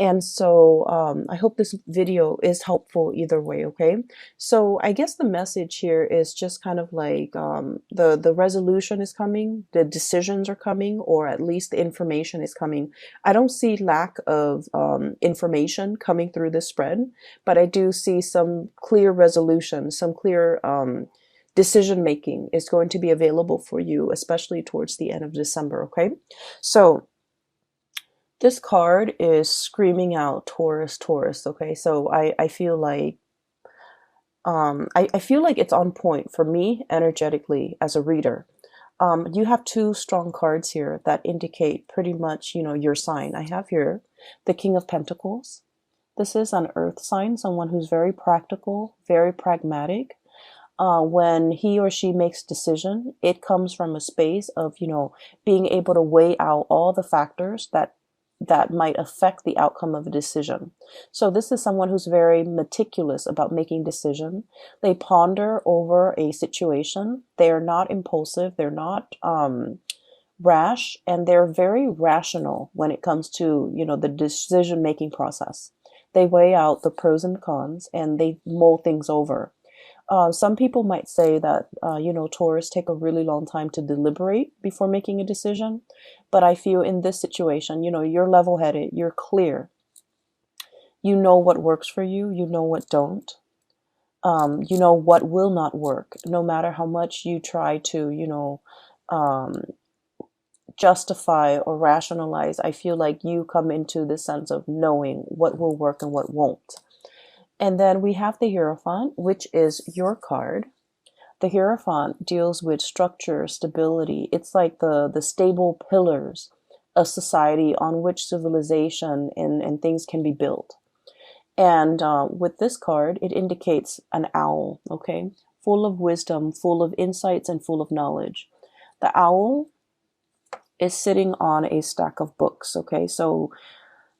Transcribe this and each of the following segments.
And so I hope this video is helpful either way, okay? So I guess the message here is just kind of like the resolution is coming, the decisions are coming, or at least the information is coming. I don't see lack of information coming through this spread, but I do see some clear resolution, some clear decision making is going to be available for you, especially towards the end of December, okay? So this card is screaming out Taurus, Taurus. Okay, so I feel like I feel like it's on point for me energetically as a reader. You have two strong cards here that indicate pretty much, you know, your sign. I have here the King of Pentacles. This is an earth sign, someone who's very practical, very pragmatic. When he or she makes decision, it comes from a space of, you know, being able to weigh out all the factors that might affect the outcome of a decision. So this is someone who's very meticulous about making decision. They ponder over a situation. They are not impulsive. They're not rash, and they're very rational when it comes to, you know, the decision making process. They weigh out the pros and cons and they mull things over. Some people might say that, you know, Taurus take a really long time to deliberate before making a decision. But I feel in this situation, you know, you're level-headed, you're clear. You know what works for you, you know what don't. You know what will not work, no matter how much you try to, you know, justify or rationalize. I feel like you come into the sense of knowing what will work and what won't. And then we have the Hierophant, which is your card. The Hierophant deals with structure, stability. It's like the stable pillars of society on which civilization and things can be built. And with this card, it indicates an owl, okay? Full of wisdom, full of insights, and full of knowledge. The owl is sitting on a stack of books, okay? So,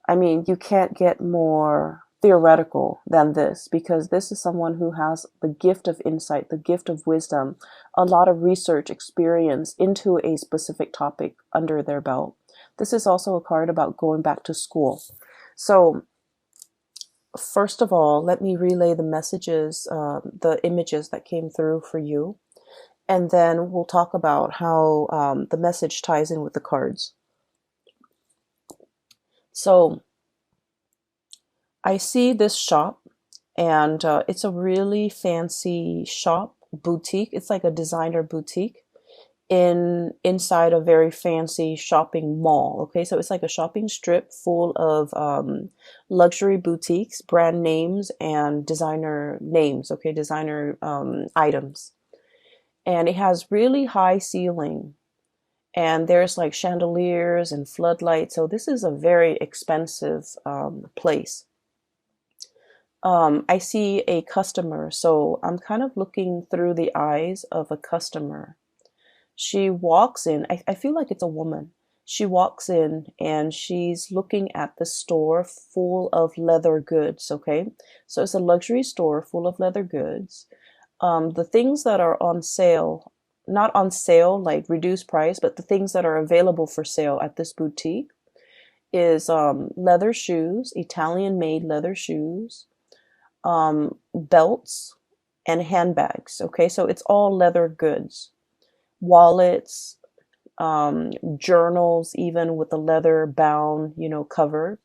I mean, you can't get more theoretical than this, because this is someone who has the gift of insight, the gift of wisdom, a lot of research experience into a specific topic under their belt. This is also a card about going back to school. So first of all, let me relay the messages, the images that came through for you, and then we'll talk about how the message ties in with the cards. So I see this shop, and it's a really fancy shop, boutique. It's like a designer boutique inside a very fancy shopping mall. Okay, so it's like a shopping strip full of luxury boutiques, brand names, and designer names. Okay, designer items, and it has really high ceiling. And there's like chandeliers and floodlights. So this is a very expensive place. I see a customer, so I'm kind of looking through the eyes of a customer. She walks in, I feel like it's a woman. She walks in and she's looking at the store full of leather goods, okay? So it's a luxury store full of leather goods. The things that are on sale, not on sale like reduced price, but the things that are available for sale at this boutique is leather shoes, Italian made leather shoes, belts, and handbags. Okay, so it's all leather goods, wallets, journals, even with the leather bound, you know, cover.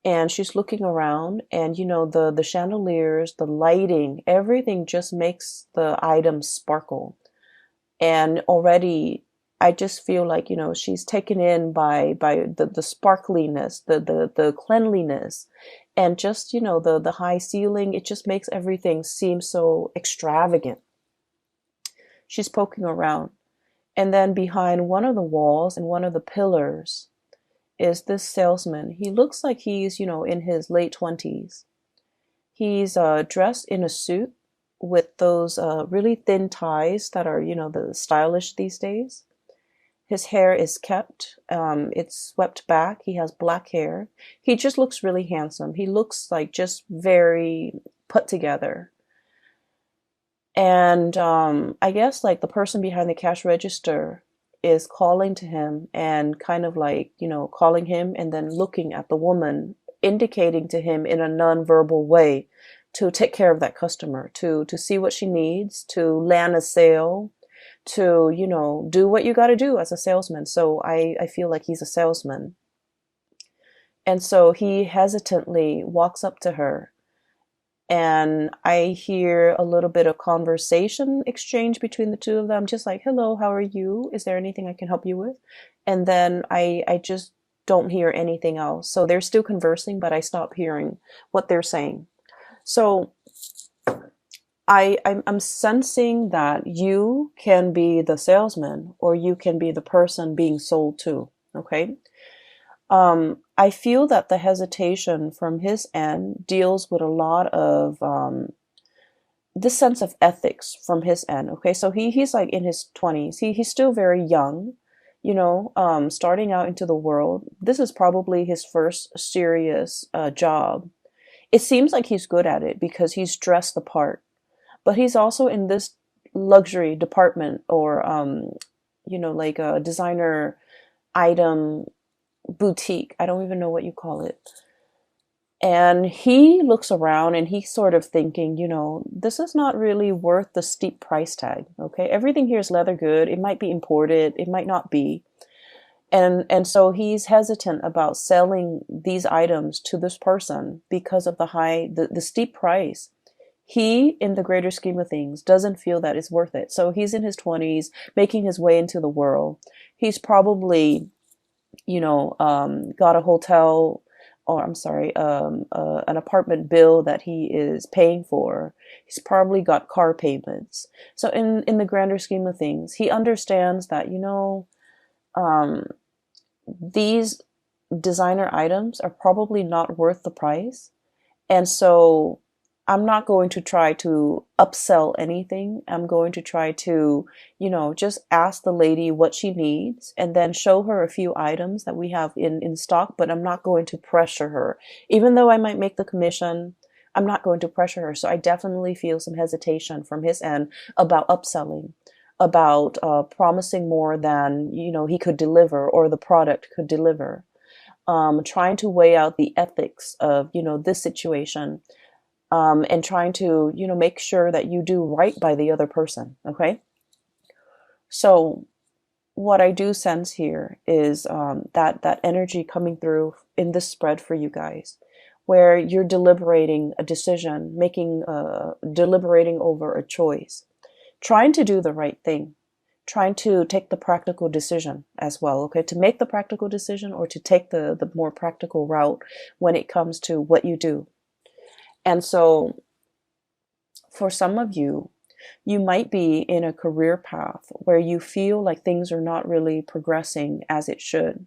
And she's looking around, and you know, the chandeliers, the lighting, everything just makes the items sparkle. And already I just feel like, you know, she's taken in by the sparkliness, the cleanliness, and just, you know, the high ceiling. It just makes everything seem so extravagant. She's poking around. And then behind one of the walls and one of the pillars is this salesman. He looks like he's, you know, in his late 20s. He's dressed in a suit with those really thin ties that are, you know, the stylish these days. His hair is kept, it's swept back. He has black hair. He just looks really handsome. He looks like just very put together. And I guess like the person behind the cash register is calling to him and kind of like, you know, calling him and then looking at the woman indicating to him in a nonverbal way to take care of that customer, to see what she needs, to land a sale, to, you know, do what you got to do as a salesman. So I feel like he's a salesman. And so he hesitantly walks up to her, and I hear a little bit of conversation exchange between the two of them, just like, hello, how are you? Is there anything I can help you with? And then I just don't hear anything else. So they're still conversing, but I stop hearing what they're saying. So I'm sensing that you can be the salesman, or you can be the person being sold to. Okay. I feel that the hesitation from his end deals with a lot of this sense of ethics from his end. Okay, so he's like in his 20s. He's still very young, you know, starting out into the world. This is probably his first serious job. It seems like he's good at it because he's dressed the part, but he's also in this luxury department, or you know, like a designer item boutique. I don't even know what you call it. And he looks around and he's sort of thinking, you know, this is not really worth the steep price tag. Okay. Everything here is leather good. It might be imported. It might not be. And so he's hesitant about selling these items to this person because of the steep price. He, in the greater scheme of things, doesn't feel that it's worth it. So he's in his 20s, making his way into the world. He's probably, you know, got a hotel, or I'm sorry, an apartment bill that he is paying for. He's probably got car payments. So in the grander scheme of things, he understands that, you know, these designer items are probably not worth the price. And so I'm not going to try to upsell anything. I'm going to try to, you know, just ask the lady what she needs and then show her a few items that we have in stock, but I'm not going to pressure her. Even though I might make the commission, I'm not going to pressure her. So I definitely feel some hesitation from his end about upselling, about promising more than, you know, he could deliver or the product could deliver. Trying to weigh out the ethics of, you know, this situation. And trying to, you know, make sure that you do right by the other person. Okay. So what I do sense here is that energy coming through in this spread for you guys, where you're deliberating a decision, deliberating over a choice, trying to do the right thing, trying to take the practical decision as well. Okay. To make the practical decision, or to take the more practical route when it comes to what you do. And so for some of you, you might be in a career path where you feel like things are not really progressing as it should.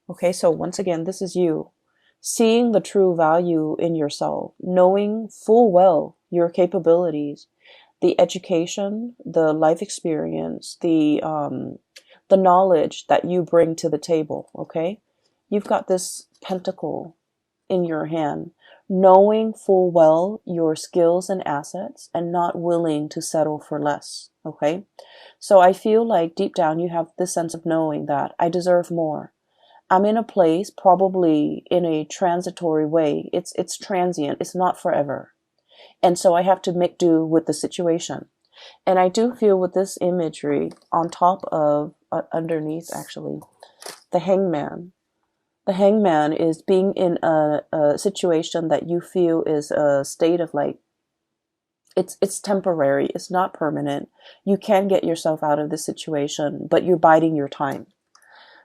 Okay, so once again, this is you seeing the true value in yourself, knowing full well your capabilities, the education, the life experience, the knowledge that you bring to the table. Okay, you've got this pentacle in your hand, knowing full well your skills and assets and not willing to settle for less. Okay. So I feel like deep down you have this sense of knowing that I deserve more. I'm in a place, probably in a transitory way. It's transient. It's not forever. And so I have to make do with the situation. And I do feel with this imagery on top of, underneath actually, the hangman. The hangman is being in a situation that you feel is a state of like, it's temporary, it's not permanent. You can get yourself out of this situation, but you're biding your time.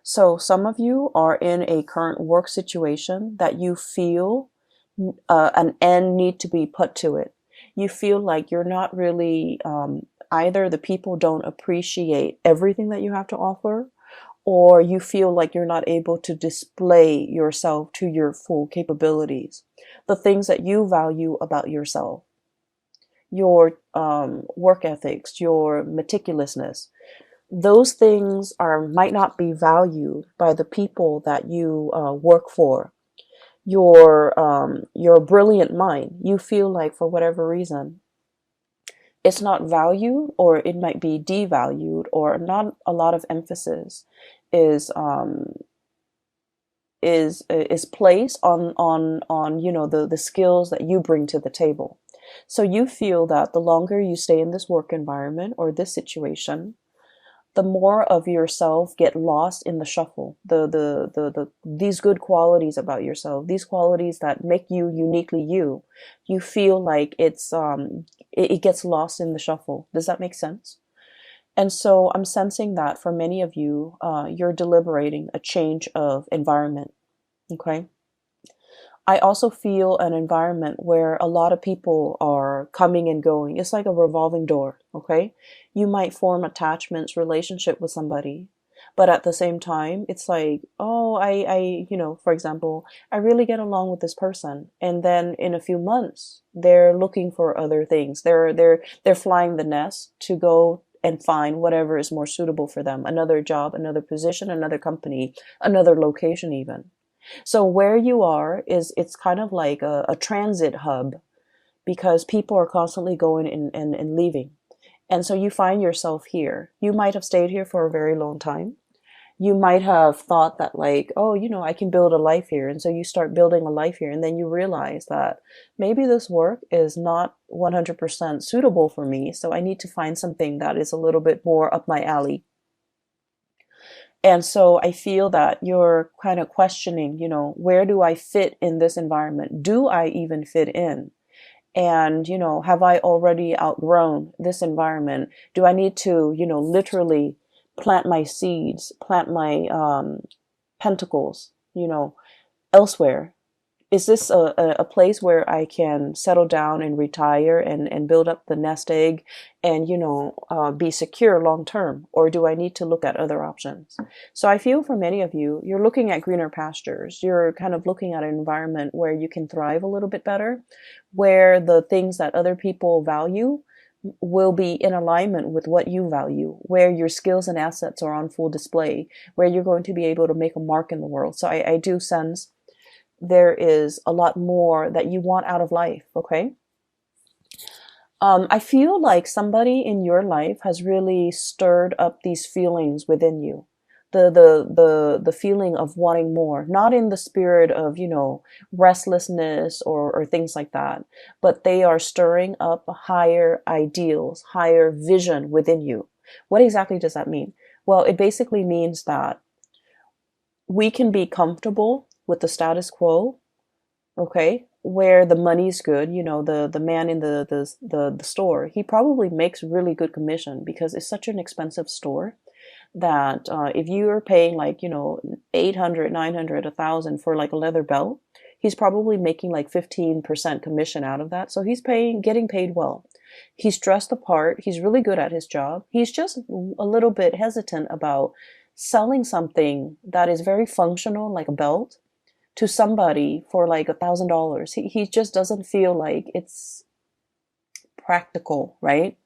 So some of you are in a current work situation that you feel an end need to be put to it. You feel like you're not really, either the people don't appreciate everything that you have to offer, or you feel like you're not able to display yourself to your full capabilities. The things that you value about yourself, your work ethics, your meticulousness, those things might not be valued by the people that you work for. Your brilliant mind, you feel like for whatever reason, it's not valued, or it might be devalued, or not a lot of emphasis is is placed on the skills that you bring to the table. So you feel that the longer you stay in this work environment or this situation, the more of yourself get lost in the shuffle. The these good qualities about yourself, these qualities that make you uniquely you, you feel like it gets lost in the shuffle. Does that make sense? And so I'm sensing that for many of you, you're deliberating a change of environment. Okay. I also feel an environment where a lot of people are coming and going. It's like a revolving door, okay? You might form attachments, relationship with somebody, but at the same time, it's like, oh, for example, I really get along with this person, and then in a few months, they're looking for other things. They're flying the nest to go and find whatever is more suitable for them, another job, another position, another company, another location even. So where you are it's kind of like a transit hub because people are constantly going and leaving. And so you find yourself here. You might have stayed here for a very long time. You might have thought that like, oh, I can build a life here. And so you start building a life here. And then you realize that maybe this work is not 100% suitable for me. So I need to find something that is a little bit more up my alley. And so I feel that you're kind of questioning, where do I fit in this environment? Do I even fit in? And, have I already outgrown this environment? Do I need to, literally plant my seeds, plant my pentacles, elsewhere? Is this a place where I can settle down and retire and build up the nest egg and, be secure long term? Or do I need to look at other options? So I feel for many of you, you're looking at greener pastures. You're kind of looking at an environment where you can thrive a little bit better, where the things that other people value will be in alignment with what you value, where your skills and assets are on full display, where you're going to be able to make a mark in the world. So I do sense there is a lot more that you want out of life, okay? I feel like somebody in your life has really stirred up these feelings within you. The feeling of wanting more, not in the spirit of, restlessness or things like that, but they are stirring up higher ideals, higher vision within you. What exactly does that mean? Well, it basically means that we can be comfortable with the status quo, okay, where the money's good. The man in the store, he probably makes really good commission because it's such an expensive store that if you are paying like 800, 900, 1,000 for like a leather belt, he's probably making like 15% commission out of that. So he's getting paid well. He's dressed the part. He's really good at his job. He's just a little bit hesitant about selling something that is very functional, like a belt, to somebody for like $1,000. He just doesn't feel like it's practical, right?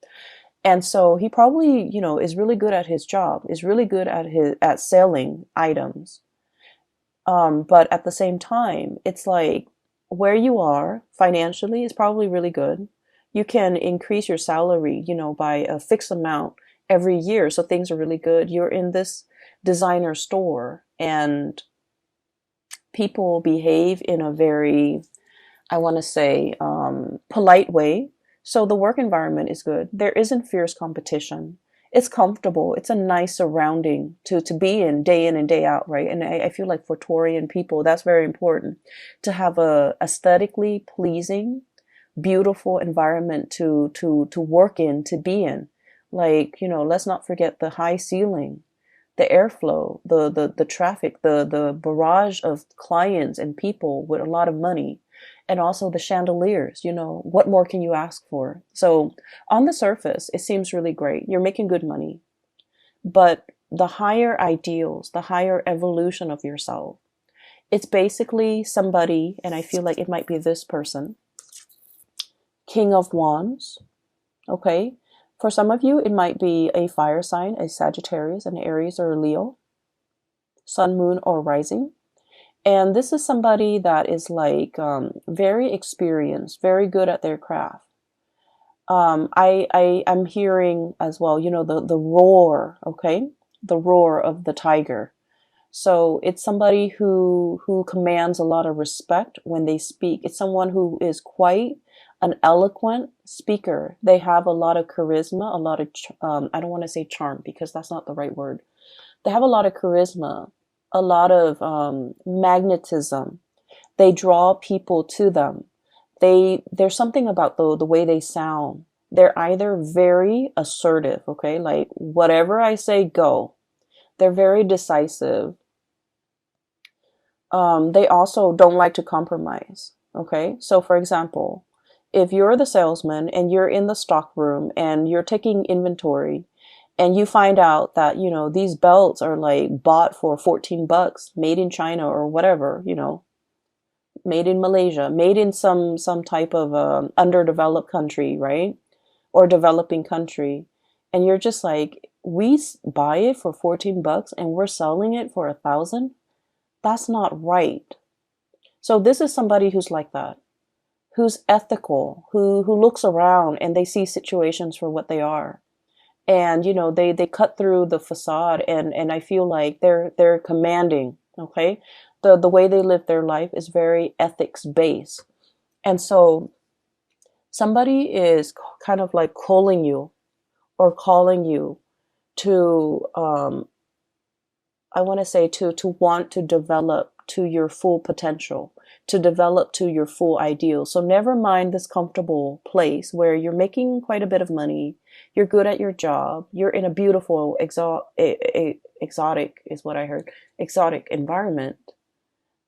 And so he probably, is really good at his job, is really good at selling items. But at the same time, it's like where you are financially is probably really good. You can increase your salary, by a fixed amount every year. So things are really good. You're in this designer store and people behave in a very, I want to say, polite way. So the work environment is good. There isn't fierce competition. It's comfortable. It's a nice surrounding to be in and day out, right? And I feel like for Taurian people, that's very important to have a aesthetically pleasing, beautiful environment to work in, to be in. Like, let's not forget the high ceiling, the airflow, the traffic, the barrage of clients and people with a lot of money, and also the chandeliers. What more can you ask for? So on the surface, it seems really great. You're making good money, but the higher ideals, the higher evolution of yourself, it's basically somebody, and I feel like it might be this person, King of Wands, okay? For some of you, it might be a fire sign, a Sagittarius, an Aries, or a Leo, sun, moon, or rising. And this is somebody that is like very experienced, very good at their craft. I'm hearing as well, the roar, okay? The roar of the tiger. So it's somebody who commands a lot of respect when they speak. It's someone who is quite an eloquent speaker. They have a lot of charisma, a lot of I don't want to say charm because that's not the right word. They have a lot of charisma, a lot of magnetism. They draw people to them. There's something about the way they sound. They're either very assertive, okay, like whatever I say, go. They're very decisive. They also don't like to compromise. Okay. So for example, if you're the salesman and you're in the stock room and you're taking inventory and you find out that, these belts are like bought for 14 bucks, made in China or whatever, made in Malaysia, made in some type of underdeveloped country, right? Or developing country. And you're just like, we buy it for 14 bucks and we're selling it for 1,000. That's not right. So this is somebody who's like that, who's ethical, who looks around and they see situations for what they are. And they cut through the facade, and I feel like they're commanding, okay? The way they live their life is very ethics based. And so somebody is kind of like calling you or calling you to I want to say to want to develop to your full potential, to develop to your full ideal. So never mind this comfortable place where you're making quite a bit of money, you're good at your job, you're in a beautiful exotic is what I heard, exotic environment.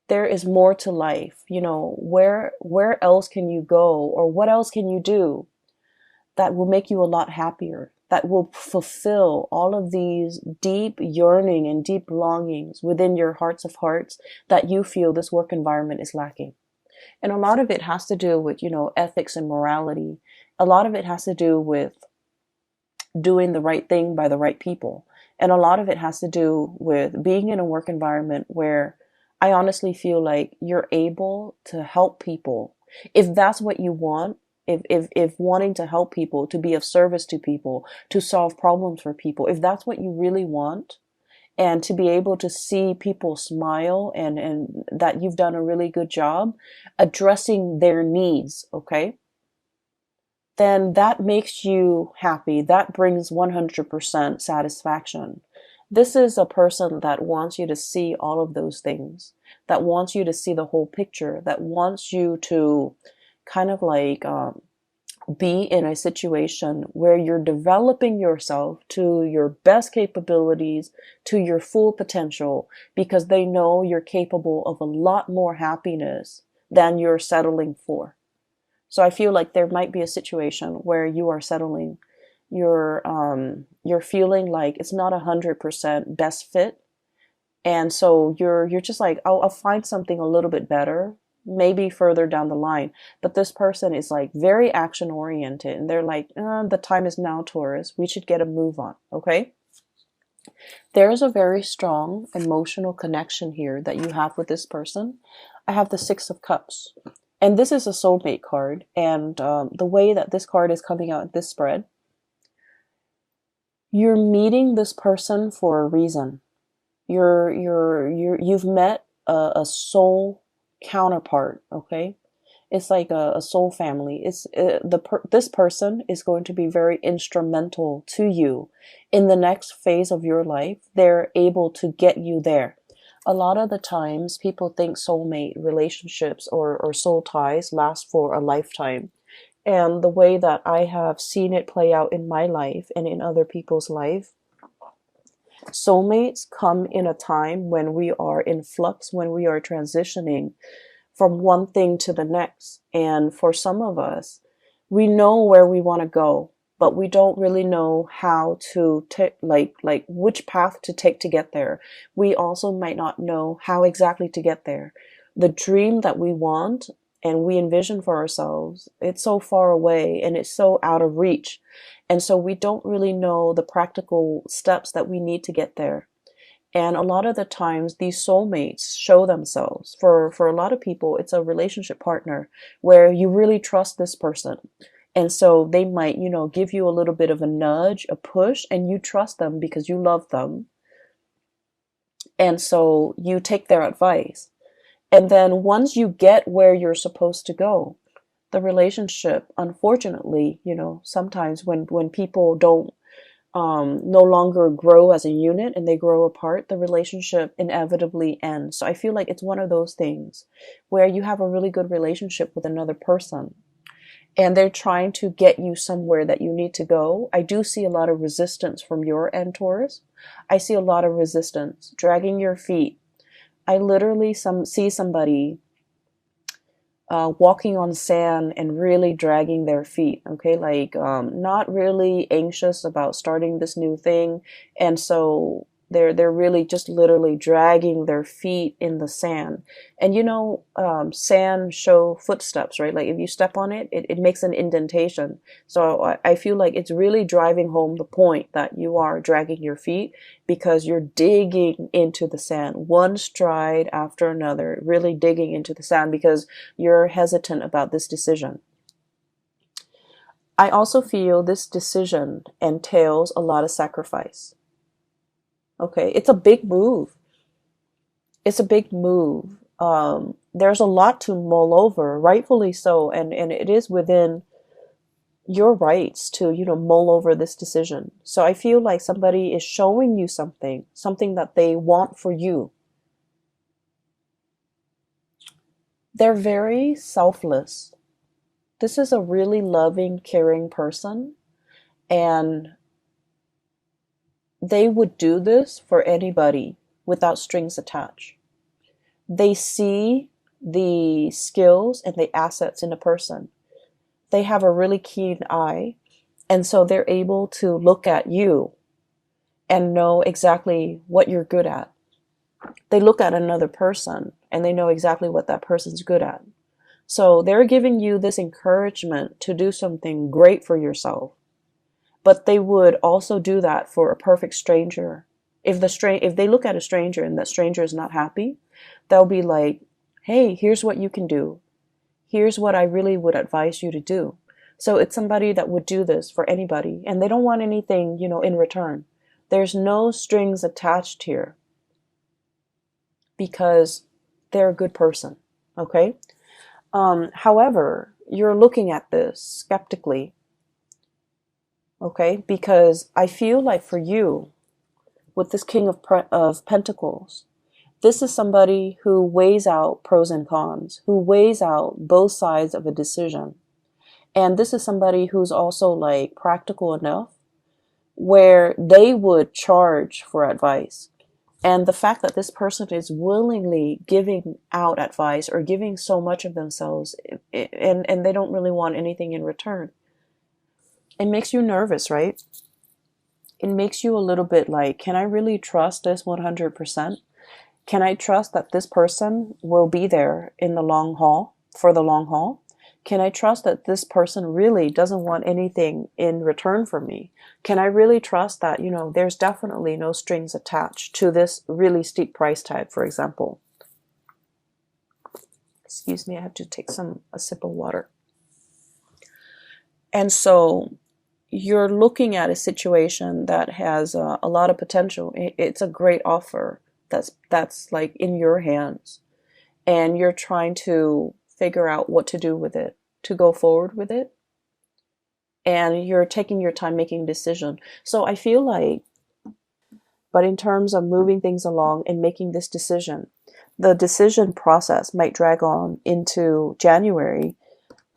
There is more to life. Where else can you go, or what else can you do that will make you a lot happier, that will fulfill all of these deep yearning and deep longings within your hearts of hearts that you feel this work environment is lacking. And a lot of it has to do with, ethics and morality. A lot of it has to do with doing the right thing by the right people. And a lot of it has to do with being in a work environment where I honestly feel like you're able to help people. If that's what you want, if wanting to help people, to be of service to people, to solve problems for people, if that's what you really want, and to be able to see people smile and that you've done a really good job addressing their needs, okay? Then that makes you happy. That brings 100% satisfaction. This is a person that wants you to see all of those things, that wants you to see the whole picture, that wants you to kind of like be in a situation where you're developing yourself to your best capabilities, to your full potential, because they know you're capable of a lot more happiness than you're settling for. So I feel like there might be a situation where you are settling, you're feeling like it's not 100% best fit, and so you're just like, I'll find something a little bit better, maybe further down the line. But this person is like very action oriented, and they're like, the time is now, Taurus. We should get a move on, okay? There is a very strong emotional connection here that you have with this person. I have the Six of Cups. And this is a soulmate card. And the way that this card is coming out in this spread, you're meeting this person for a reason. You've met a soul counterpart, okay? It's like a soul family. This person is going to be very instrumental to you in the next phase of your life. They're able to get you there. A lot of the times people think soulmate relationships or soul ties last for a lifetime. And the way that I have seen it play out in my life and in other people's life, soulmates come in a time when we are in flux, when we are transitioning from one thing to the next. And for some of us, we know where we want to go, but we don't really know how to take, like which path to take to get there. We also might not know how exactly to get there. The dream that we want and we envision for ourselves, it's so far away and it's so out of reach. And so we don't really know the practical steps that we need to get there. And a lot of the times these soulmates show themselves. For a lot of people, it's a relationship partner where you really trust this person. And so they might, give you a little bit of a nudge, a push, and you trust them because you love them. And so you take their advice. And then once you get where you're supposed to go, the relationship, unfortunately, sometimes when people don't no longer grow as a unit and they grow apart, the relationship inevitably ends. So I feel like it's one of those things where you have a really good relationship with another person and they're trying to get you somewhere that you need to go. I do see a lot of resistance from your end, Taurus. I see a lot of resistance, dragging your feet. I literally see somebody walking on sand and really dragging their feet, okay, like not really anxious about starting this new thing, and so they're really just literally dragging their feet in the sand. And sand show footsteps, right? Like if you step on it, it makes an indentation. So I feel like it's really driving home the point that you are dragging your feet because you're digging into the sand, one stride after another, really digging into the sand because you're hesitant about this decision. I also feel this decision entails a lot of sacrifice. Okay, it's a big move. It's a big move. There's a lot to mull over, rightfully so, and it is within your rights to, mull over this decision. So I feel like somebody is showing you something that they want for you. They're very selfless. This is a really loving, caring person, and they would do this for anybody without strings attached. They see the skills and the assets in a person. They have a really keen eye, and so they're able to look at you and know exactly what you're good at. They look at another person and they know exactly what that person's good at. So they're giving you this encouragement to do something great for yourself. But they would also do that for a perfect stranger. If they look at a stranger and that stranger is not happy, they'll be like, hey, here's what you can do. Here's what I really would advise you to do. So it's somebody that would do this for anybody, and they don't want anything, in return. There's no strings attached here because they're a good person, okay? However, you're looking at this skeptically, okay? Because I feel like for you, with this King of Pentacles, this is somebody who weighs out pros and cons, who weighs out both sides of a decision. And this is somebody who's also like practical enough where they would charge for advice. And the fact that this person is willingly giving out advice or giving so much of themselves and they don't really want anything in return, it makes you nervous, right? It makes you a little bit like, can I really trust this 100%? Can I trust that this person will be there in the long haul, for the long haul? Can I trust that this person really doesn't want anything in return from me? Can I really trust that, there's definitely no strings attached to this really steep price tag, for example? Excuse me, I have to take a sip of water. And so you're looking at a situation that has a lot of potential. It's a great offer that's like in your hands, and you're trying to figure out what to do with it, to go forward with it, and you're taking your time making a decision. So I feel like, but in terms of moving things along and making this decision, the decision process might drag on into January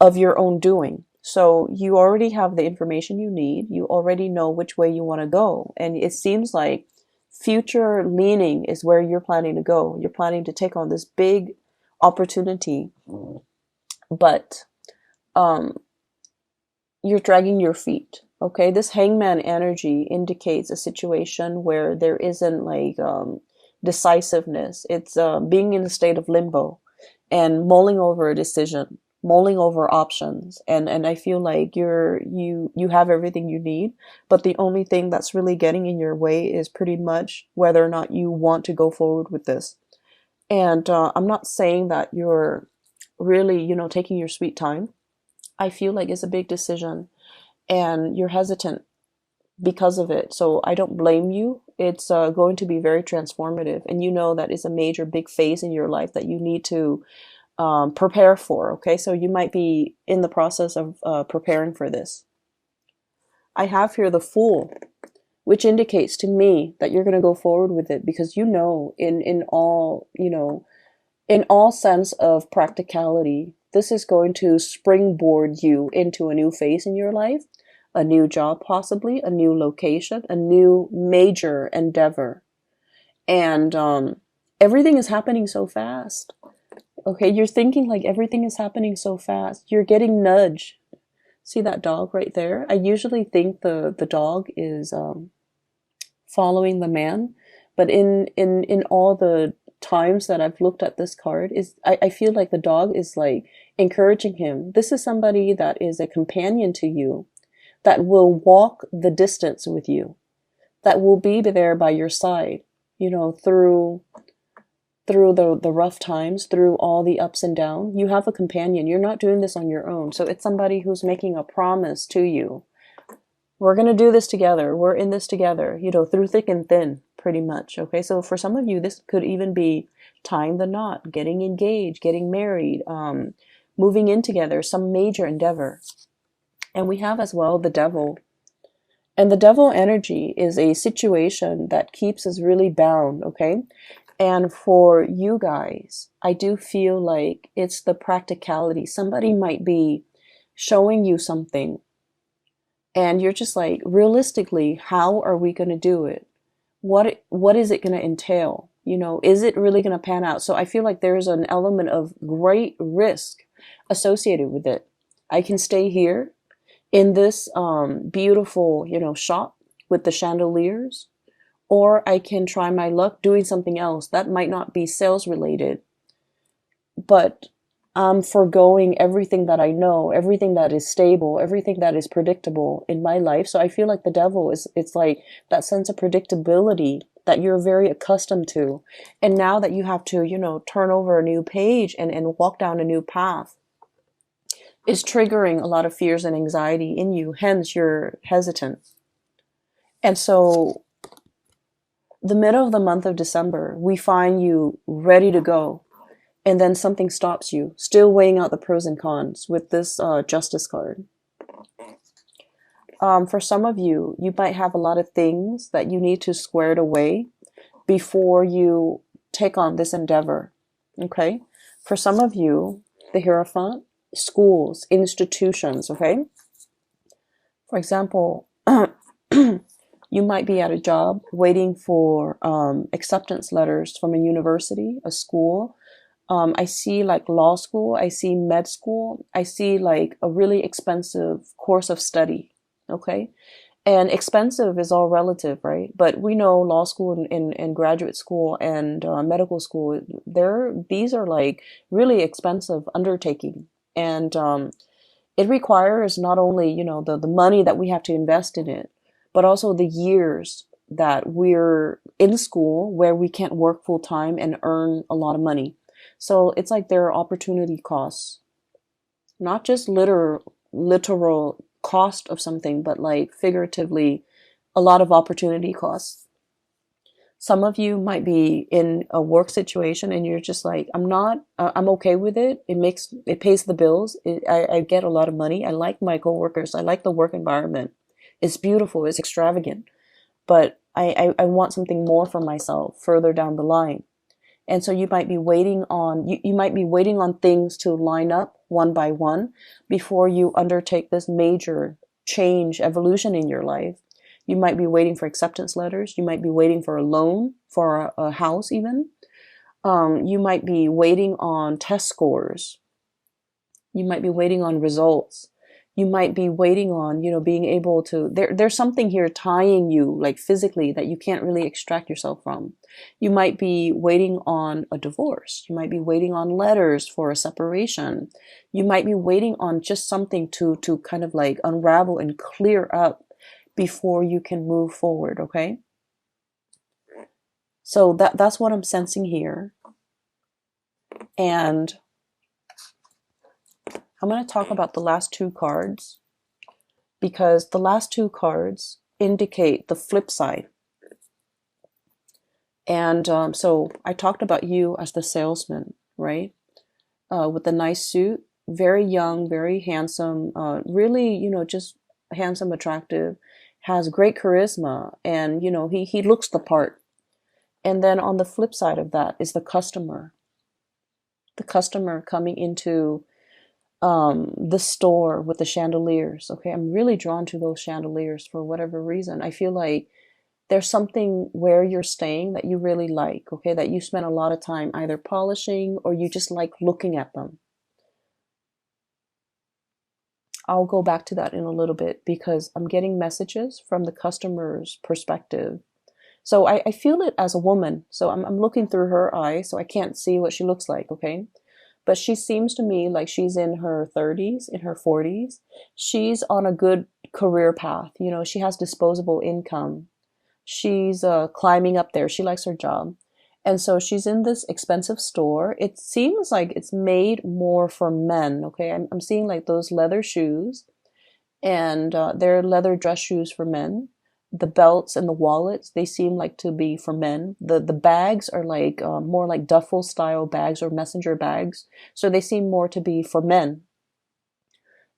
of your own doing. So you already have the information you need. You already know which way you want to go. And it seems like future leaning is where you're planning to go. You're planning to take on this big opportunity, but you're dragging your feet. Okay, this hangman energy indicates a situation where there isn't like decisiveness. It's being in a state of limbo and mulling over a decision, mulling over options, and I feel like you have everything you need, but the only thing that's really getting in your way is pretty much whether or not you want to go forward with this. And I'm not saying that you're really, taking your sweet time. I feel like it's a big decision and you're hesitant because of it. So I don't blame you. It's going to be very transformative. And you know that is a major big phase in your life that you need to prepare for. Okay, so you might be in the process of preparing for this. I have here the Fool, which indicates to me that you're going to go forward with it because you know, in all, you know, in all sense of practicality, this is going to springboard you into a new phase in your life, a new job, possibly a new location, a new major endeavor. And everything is happening so fast. Okay, you're thinking like everything is happening so fast. You're getting nudged. See that dog right there? I usually think the dog is following the man, but in all the times that I've looked at this card, is I feel like the dog is like encouraging him. This is somebody that is a companion to you, that will walk the distance with you, that will be there by your side, you know, through the rough times, through all the ups and downs. You have a companion. You're not doing this on your own. So it's somebody who's making a promise to you. We're going to do this together. We're in this together, you know, through thick and thin, pretty much. Okay, so for some of you, this could even be tying the knot, getting engaged, getting married, moving in together, some major endeavor. And we have as well the Devil. And the Devil energy is a situation that keeps us really bound, okay? And for you guys, I do feel like it's the practicality. Somebody might be showing you something and you're just like, realistically, how are we going to do it? What is it going to entail? You know, is it really going to pan out? So I feel like there's an element of great risk associated with it. I can stay here in this beautiful, you know, shop with the chandeliers, or I can try my luck doing something else that might not be sales related, but I'm foregoing everything that I know, everything that is stable, everything that is predictable in my life. So I feel like the Devil is, it's like that sense of predictability that you're very accustomed to. And now that you have to, you know, turn over a new page and walk down a new path, is triggering a lot of fears and anxiety in you. Hence, you're hesitant. And so the middle of the month of December, we find you ready to go. And then something stops you, still weighing out the pros and cons with this Justice card. For some of you, you might have a lot of things that you need to square it away before you take on this endeavor. Okay? For some of you, the Hierophant, schools, institutions, okay? For example, you might be at a job waiting for acceptance letters from a university, a school. I see like law school, I see med school, I see like a really expensive course of study, okay? And expensive is all relative, right? But we know law school and graduate school and medical school, these are like really expensive undertaking. And it requires not only, you know, the money that we have to invest in it, but also the years that we're in school where we can't work full time and earn a lot of money. So it's like there are opportunity costs, not just literal cost of something, but like figuratively a lot of opportunity costs. Some of you might be in a work situation and you're just like, I'm okay with it. It pays the bills. I get a lot of money. I like my coworkers. I like the work environment. It's beautiful. It's extravagant, but I want something more for myself further down the line. And so you might be waiting on, you might be waiting on things to line up one by one before you undertake this major change, evolution in your life. You might be waiting for acceptance letters. You might be waiting for a loan for a house even. You might be waiting on test scores. You might be waiting on results. You might be waiting on, you know, being able to, there's something here tying you like physically that you can't really extract yourself from. You might be waiting on a divorce. You might be waiting on letters for a separation. You might be waiting on just something to kind of like unravel and clear up before you can move forward, okay? So that's what I'm sensing here. And I'm going to talk about the last two cards because the last two cards indicate the flip side. And so I talked about you as the salesman, right? With the nice suit, very young, very handsome, really, just handsome, attractive, has great charisma, and he looks the part. And then on the flip side of that is the customer coming into the store with the chandeliers. Okay, I'm really drawn to those chandeliers for whatever reason. I feel like there's something where you're staying that you really like, okay, that you spend a lot of time either polishing or you just like looking at them. I'll go back to that in a little bit because I'm getting messages from the customer's perspective. So I feel it as a woman. So I'm looking through her eyes, so I can't see what she looks like, okay? But she seems to me like she's in her 30s, in her 40s. She's on a good career path. She has disposable income. She's climbing up there. She likes her job. And so she's in this expensive store. It seems like it's made more for men, okay? I'm seeing like those leather shoes, and they're leather dress shoes for men. The belts and the wallets, they seem like to be for men. The bags are like more like duffel style bags or messenger bags. So they seem more to be for men.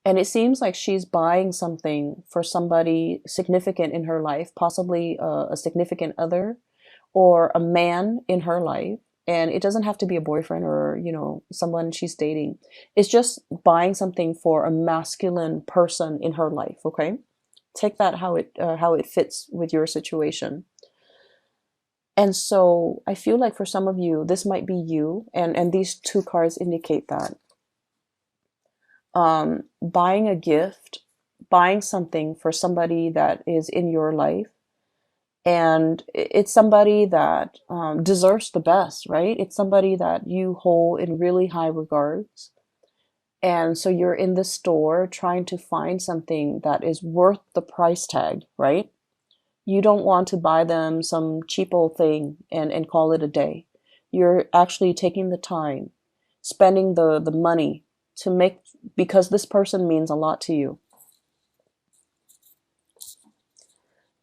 And it seems like she's buying something for somebody significant in her life, possibly a significant other or a man in her life. And it doesn't have to be a boyfriend or, someone she's dating. It's just buying something for a masculine person in her life, okay? Take that how it fits with your situation. And so I feel like for some of you, this might be you, and these two cards indicate that. Buying a gift, buying something for somebody that is in your life, and it's somebody that deserves the best, right? It's somebody that you hold in really high regards. And so you're in the store trying to find something that is worth the price tag, right? You don't want to buy them some cheap old thing and call it a day. You're actually taking the time, spending the money to make, because this person means a lot to you.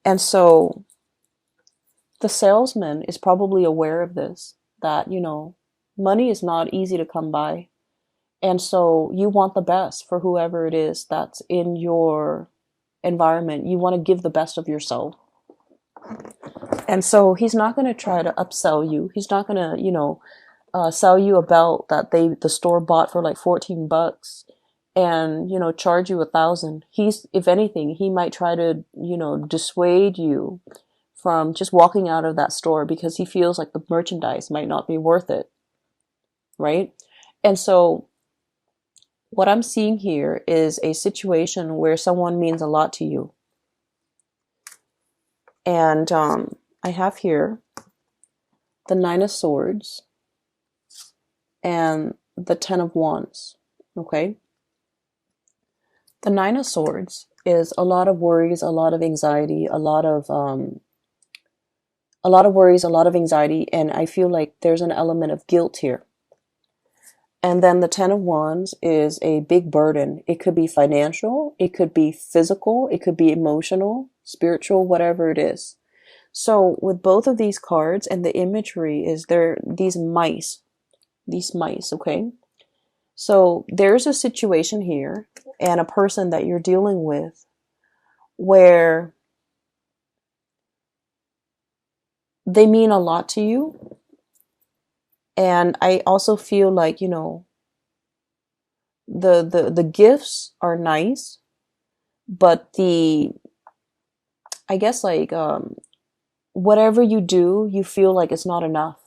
And so the salesman is probably aware of this, that, money is not easy to come by. And so you want the best for whoever it is that's in your environment. You want to give the best of yourself. And so he's not going to try to upsell you. He's not going to, sell you a belt that the store bought for like $14 and, charge you 1,000. If anything, he might try to, dissuade you from just walking out of that store because he feels like the merchandise might not be worth it. Right? And so what I'm seeing here is a situation where someone means a lot to you. And I have here the 9 of Swords and the 10 of Wands. Okay? The 9 of Swords is a lot of worries, a lot of anxiety, a lot of worries, a lot of anxiety, and I feel like there's an element of guilt here. And then the 10 of Wands is a big burden. It could be financial, it could be physical, it could be emotional, spiritual, whatever it is. So with both of these cards, and the imagery is there, these mice, okay? So there's a situation here and a person that you're dealing with where they mean a lot to you. And I also feel like, the gifts are nice, but I guess like, whatever you do, you feel like it's not enough.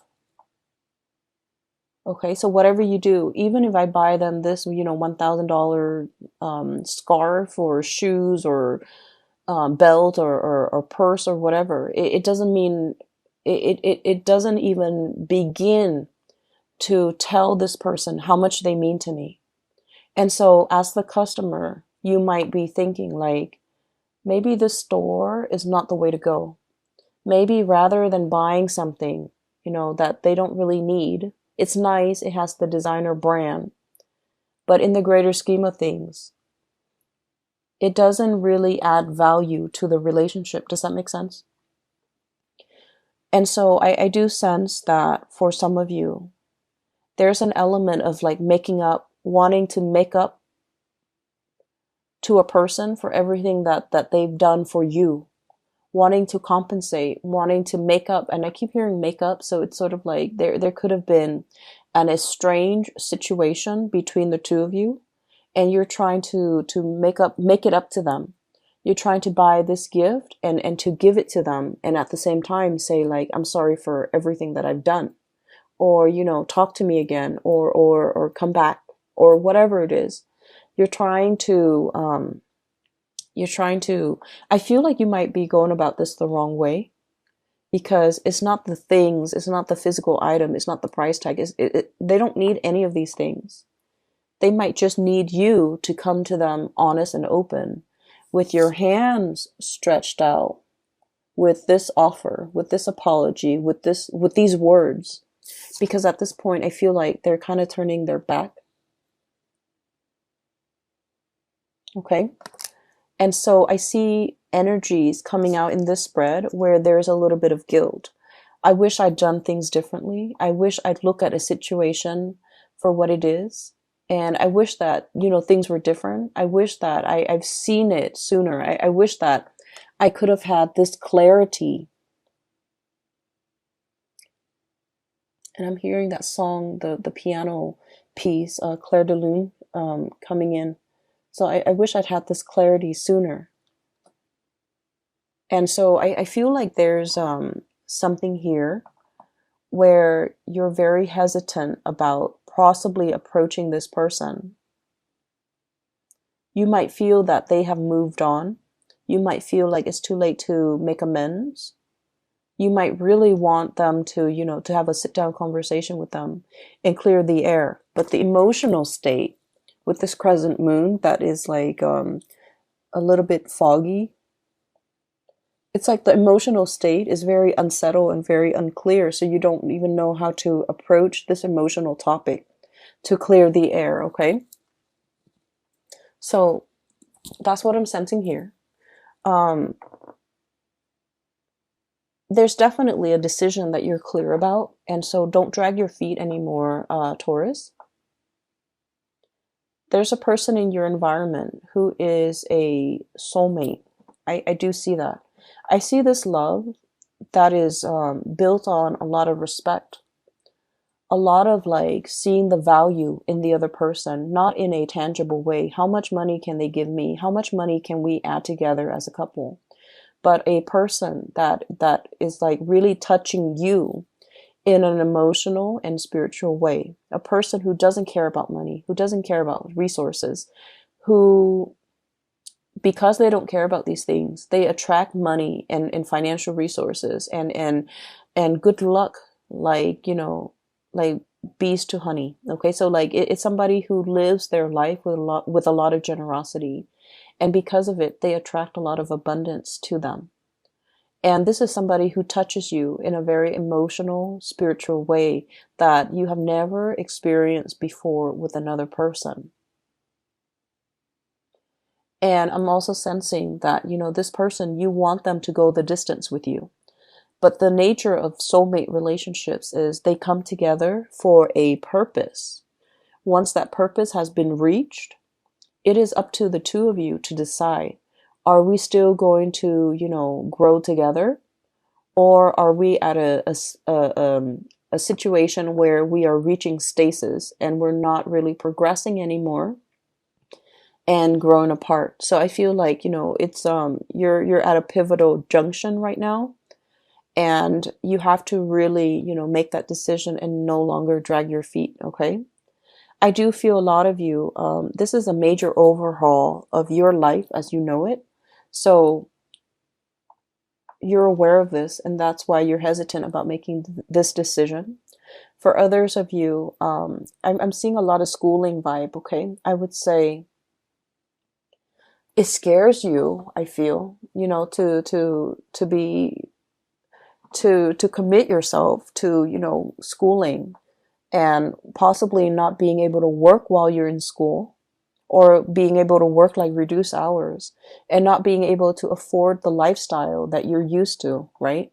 Okay, so whatever you do, even if I buy them this, $1,000 scarf or shoes or belt or purse or whatever, it doesn't mean, it doesn't even begin to tell this person how much they mean to me. And so as the customer, you might be thinking like, maybe this store is not the way to go. Maybe rather than buying something, that they don't really need, it's nice, it has the designer brand, but in the greater scheme of things, It doesn't really add value to the relationship. Does that make sense? And so I do sense that for some of you, there's an element of like making up, wanting to make up to a person for everything that they've done for you, wanting to compensate, wanting to make up. And I keep hearing make up, so it's sort of like there could have been an estranged situation between the two of you, and you're trying to make it up to them. You're trying to buy this gift and to give it to them, and at the same time say like, I'm sorry for everything that I've done, or talk to me again, or come back, or whatever it is. You're trying to I feel like you might be going about this the wrong way, because it's not the things, it's not the physical item, it's not the price tag. They don't need any of these things. They might just need you to come to them honest and open, with your hands stretched out, with this offer, with this apology, with these words. Because at this point, I feel like they're kind of turning their back. Okay? And so I see energies coming out in this spread where there's a little bit of guilt. I wish I'd done things differently. I wish I'd look at a situation for what it is. And I wish that, things were different. I wish that I've seen it sooner. I wish that I could have had this clarity. And I'm hearing that song, the piano piece, Claire de Lune, coming in. So I wish I'd had this clarity sooner. And so I feel like there's something here where you're very hesitant about possibly approaching this person. You might feel that they have moved on. You might feel like it's too late to make amends. You might really want them to, to have a sit-down conversation with them and clear the air. But the emotional state with this crescent moon that is like a little bit foggy, it's like the emotional state is very unsettled and very unclear, so you don't even know how to approach this emotional topic to clear the air, okay? So that's what I'm sensing here. There's definitely a decision that you're clear about, and so don't drag your feet anymore, Taurus. There's a person in your environment who is a soulmate. I do see that. I see this love that is built on a lot of respect, a lot of like seeing the value in the other person, not in a tangible way. How much money can they give me? How much money can we add together as a couple? But a person that is like really touching you in an emotional and spiritual way. A person who doesn't care about money, who doesn't care about resources, who, because they don't care about these things, they attract money and financial resources and good luck, like, like bees to honey. Okay, so like it's somebody who lives their life with a lot of generosity, and because of it, they attract a lot of abundance to them. And this is somebody who touches you in a very emotional, spiritual way that you have never experienced before with another person. And I'm also sensing that, this person, you want them to go the distance with you. But the nature of soulmate relationships is they come together for a purpose. Once that purpose has been reached, it is up to the two of you to decide, are we still going to, grow together? Or are we at a situation where we are reaching stasis and we're not really progressing anymore and growing apart? So I feel like, it's you're at a pivotal junction right now, and you have to really, make that decision and no longer drag your feet, okay? I do feel a lot of you, this is a major overhaul of your life as you know it. So you're aware of this, and that's why you're hesitant about making this decision. For others of you, I'm seeing a lot of schooling vibe, okay? I would say it scares you, I feel, to be, to commit yourself to, schooling and possibly not being able to work while you're in school, or being able to work like reduced hours and not being able to afford the lifestyle that you're used to, right?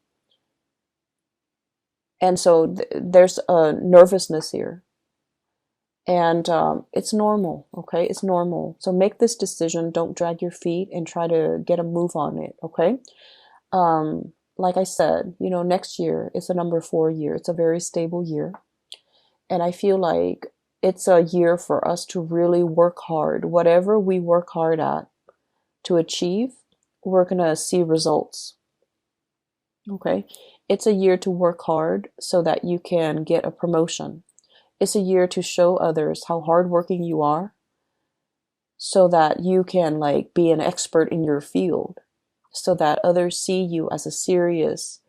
And so there's a nervousness here. And it's normal, okay? It's normal. So make this decision. Don't drag your feet and try to get a move on it, okay? Like I said, you know, next year it's a number 4 year. It's a very stable year. And I feel like it's a year for us to really work hard. Whatever we work hard at to achieve, we're going to see results. Okay. It's a year to work hard so that you can get a promotion. It's a year to show others how hardworking you are so that you can like be an expert in your field, so that others see you as a serious,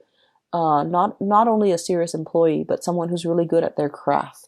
not only a serious employee, but someone who's really good at their craft.